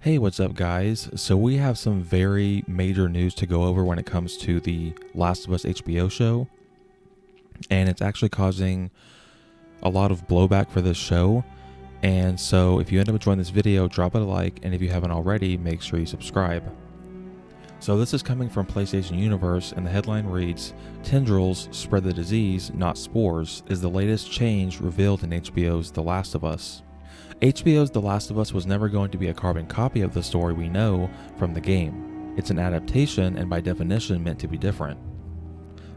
Hey, what's up, guys? So, we have some very major news to go over when it comes to the Last of Us HBO show, and it's actually causing a lot of blowback for this show. And so, if you end up enjoying this video, drop it a like, and if you haven't already, make sure you subscribe. So, this is coming from PlayStation Universe, and the headline reads, "Tendrils spread the disease, not spores, is the latest change revealed in HBO's The Last of Us." HBO's The Last of Us was never going to be a carbon copy of the story we know from the game. It's an adaptation and by definition meant to be different.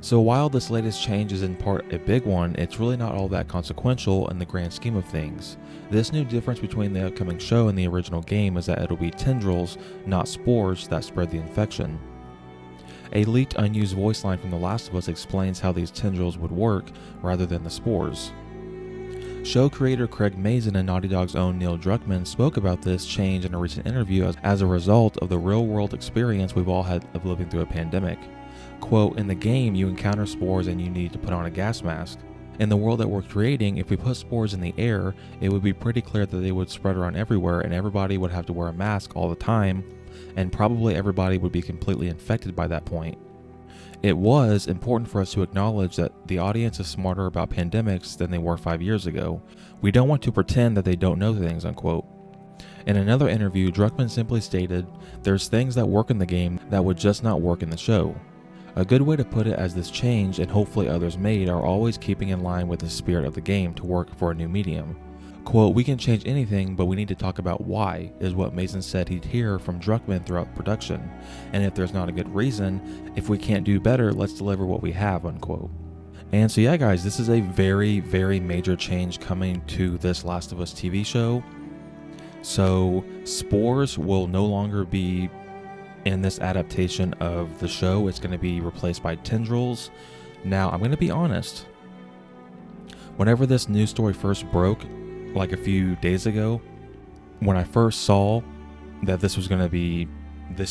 So while this latest change is in part a big one, it's really not all that consequential in the grand scheme of things. This new difference between the upcoming show and the original game is that it'll be tendrils, not spores, that spread the infection. A leaked unused voice line from The Last of Us explains how these tendrils would work rather than the spores. Show creator Craig Mazin and Naughty Dog's own Neil Druckmann spoke about this change in a recent interview as a result of the real-world experience we've all had of living through a pandemic. Quote, "In the game, you encounter spores and you need to put on a gas mask. In the world that we're creating, if we put spores in the air, it would be pretty clear that they would spread around everywhere and everybody would have to wear a mask all the time, and probably everybody would be completely infected by that point. It was important for us to acknowledge that the audience is smarter about pandemics than they were 5 years ago. We don't want to pretend that they don't know things," unquote. In another interview, Druckmann simply stated, "There's things that work in the game that would just not work in the show." A good way to put it as this change, and hopefully others made, are always keeping in line with the spirit of the game to work for a new medium. Quote, "We can change anything, but we need to talk about why," is what Mason said he'd hear from Druckmann throughout production. "And if there's not a good reason, if we can't do better, let's deliver what we have," unquote. And so yeah, guys, this is a very, very major change coming to this Last of Us TV show. So spores will no longer be in this adaptation of the show. It's going to be replaced by tendrils. Now, I'm going to be honest. Whenever this news story first broke, like a few days ago, when I first saw that this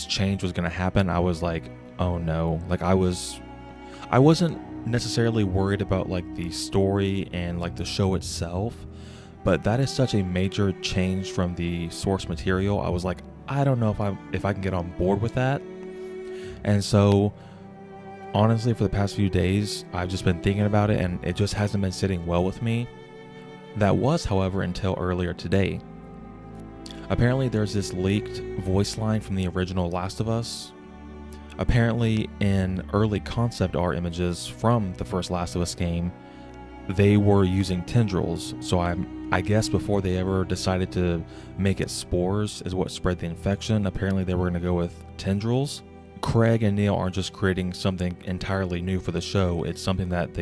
change was going to happen, I was like, oh no. Like I wasn't necessarily worried about like the story and like the show itself, but that is such a major change from the source material. I was like, I don't know if I can get on board with that. And so honestly, for the past few days, I've just been thinking about it and it just hasn't been sitting well with me. That was, however, until earlier today. Apparently there's this leaked voice line from the original Last of Us. Apparently in early concept art images from the first Last of Us game, they were using tendrils. So I guess before they ever decided to make it spores is what spread the infection, apparently they were going to go with tendrils. Craig and Neil aren't just creating something entirely new for the show. It's something that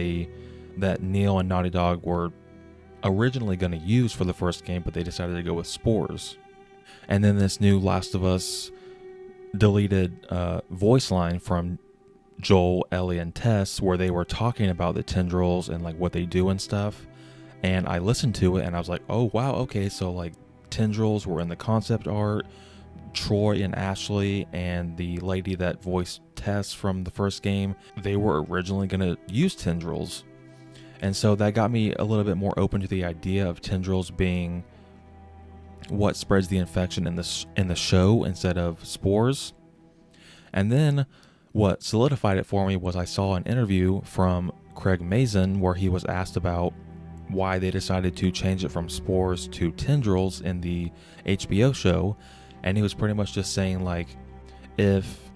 Neil and Naughty Dog were originally going to use for the first game, but they decided to go with spores. And then this new Last of Us deleted voice line from Joel, Ellie, and Tess, where they were talking about the tendrils and like what they do and stuff. And I listened to it and I was like, oh wow, okay, so like tendrils were in the concept art. Troy and Ashley and the lady that voiced Tess from the first game, they were originally going to use tendrils. And so that got me a little bit more open to the idea of tendrils being what spreads the infection in the show instead of spores. And then what solidified it for me was I saw an interview from Craig Mazin where he was asked about why they decided to change it from spores to tendrils in the HBO show. And he was pretty much just saying like, if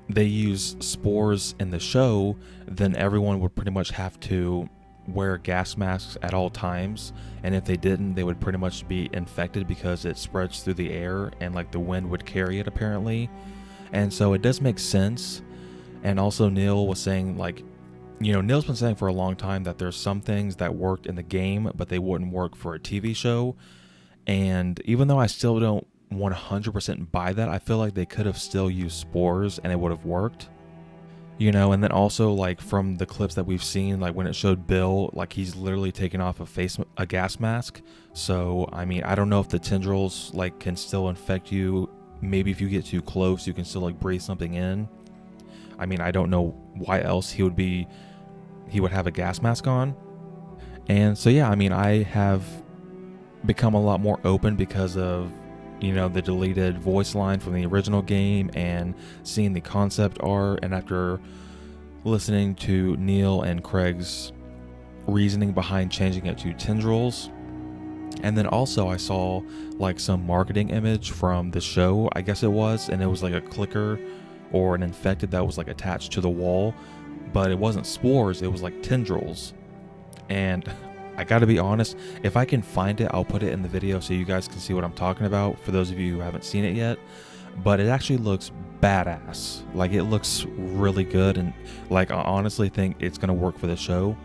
they use spores in the show, then everyone would pretty much have to wear gas masks at all times, and if they didn't, they would pretty much be infected because it spreads through the air and like the wind would carry it apparently. And so it does make sense. And also Neil was saying like, Neil's been saying for a long time that there's some things that worked in the game but they wouldn't work for a TV show. And even though I still don't 100% buy that, I feel like they could have still used spores and it would have worked. And then also like from the clips that we've seen, like when it showed Bill, like he's literally taking off a gas mask. So I mean, I don't know if the tendrils like can still infect you. Maybe if you get too close, you can still like breathe something in. I mean, I don't know why else he would have a gas mask on. And so yeah, I mean, I have become a lot more open because of the deleted voice line from the original game and seeing the concept art, and after listening to Neil and Craig's reasoning behind changing it to tendrils. And then also I saw like some marketing image from the show, I guess it was, and it was like a clicker or an infected that was like attached to the wall, but it wasn't spores, it was like tendrils. And I gotta be honest, if I can find it, I'll put it in the video so you guys can see what I'm talking about, for those of you who haven't seen it yet. But it actually looks badass. Like, it looks really good, and like, I honestly think it's gonna work for the show.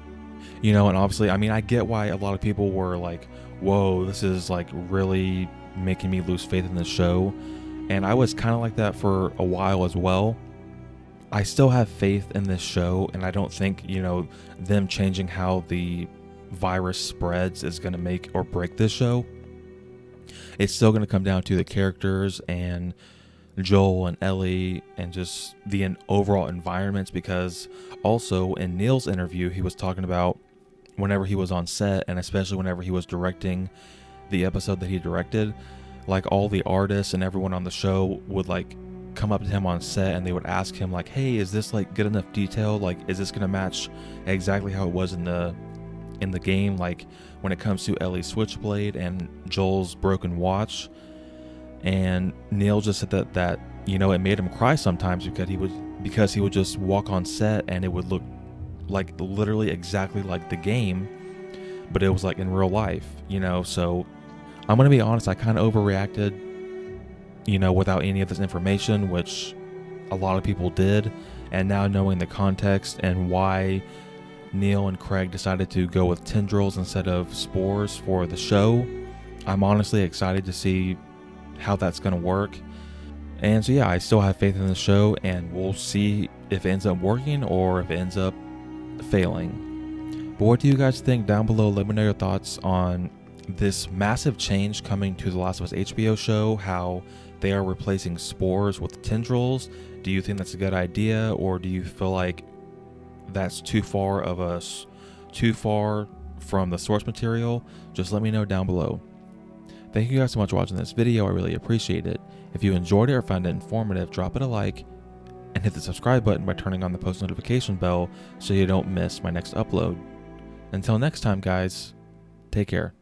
And obviously, I mean, I get why a lot of people were like, whoa, this is like really making me lose faith in the show. And I was kind of like that for a while as well. I still have faith in this show, and I don't think, them changing how the virus spreads is going to make or break this show. It's still going to come down to the characters and Joel and Ellie and just the overall environments, because also in Neil's interview, he was talking about whenever he was on set, and especially whenever he was directing the episode that he directed, like all the artists and everyone on the show would like come up to him on set and they would ask him like, hey, is this like good enough detail? Like, is this gonna match exactly how it was in the game? Like when it comes to Ellie's switchblade and Joel's broken watch. And Neil just said that it made him cry sometimes because he would just walk on set and it would look like literally exactly like the game, but it was like in real life, so I'm gonna be honest, I kind of overreacted, without any of this information, which a lot of people did. And now knowing the context and why Neil and Craig decided to go with tendrils instead of spores for the show, I'm honestly excited to see how that's gonna work. And so yeah, I still have faith in the show, and we'll see if it ends up working or if it ends up failing. But what do you guys think down below? Let me know your thoughts on this massive change coming to the Last of Us HBO show, how they are replacing spores with tendrils. Do you think that's a good idea, or do you feel like that's too far from the source material? Just let me know down below. Thank you guys so much for watching this video. I really appreciate it. If you enjoyed it or found it informative, drop it a like and hit the subscribe button by turning on the post notification bell so you don't miss my next upload. Until next time, guys, take care.